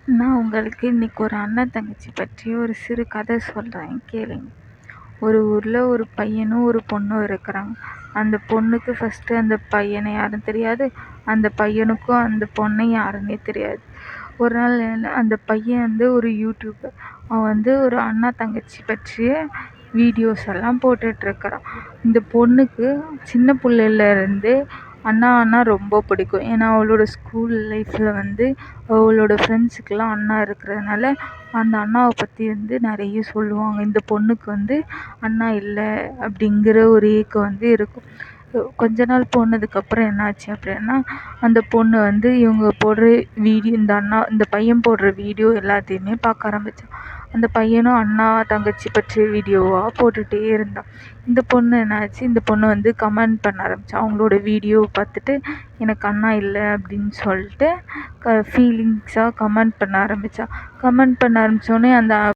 நான் உங்களுக்கு இன்னைக்கு ஒரு அண்ணன் தங்கச்சி பற்றி ஒரு சிறு கதை சொல்கிறேன், கேளுங்க. ஒரு ஊரில் ஒரு பையனும் ஒரு பொண்ணும் இருக்கிறாங்க. அந்த பொண்ணுக்கு ஃபஸ்ட்டு அந்த பையனை யாரும் தெரியாது, அந்த பையனுக்கும் அந்த பொண்ணை யாருன்னே தெரியாது. ஒரு நாள் அந்த பையன் ஒரு யூடியூபர். அவன் ஒரு அண்ணா தங்கச்சி பற்றிய வீடியோஸ் எல்லாம் போட்டுட்ருக்கிறான். இந்த பொண்ணுக்கு சின்ன பிள்ளையிலேருந்து அண்ணா ரொம்ப பிடிக்கும். ஏன்னா அவளோட ஸ்கூல் லைஃப்பில் அவளோட ஃப்ரெண்ட்ஸுக்கெல்லாம் அண்ணா இருக்கிறதுனால அந்த அண்ணாவை பற்றி நிறைய சொல்லுவாங்க. இந்த பொண்ணுக்கு அண்ணா இல்லை அப்படிங்கிற ஒரு ஏக்கம் இருக்கும். கொஞ்ச நாள் போனதுக்கப்புறம் என்னாச்சு அப்படின்னா, அந்த பொண்ணு இவங்க போடுற வீடியோ, இந்த பையன் போடுற வீடியோ எல்லாத்தையுமே பார்க்க ஆரம்பித்தான். அந்த பையனும் அண்ணா தங்கச்சி பற்றிய வீடியோவாக போட்டுகிட்டே இருந்தான். இந்த பொண்ணு என்னாச்சு, இந்த பொண்ணு கமெண்ட் பண்ண ஆரம்பித்தான். அவங்களோட வீடியோவை பார்த்துட்டு எனக்கு அண்ணா இல்லை அப்படின்னு சொல்லிட்டு ஃபீலிங்ஸாக கமெண்ட் பண்ண ஆரம்பித்தான். கமெண்ட் பண்ண ஆரம்பித்தோடனே அந்த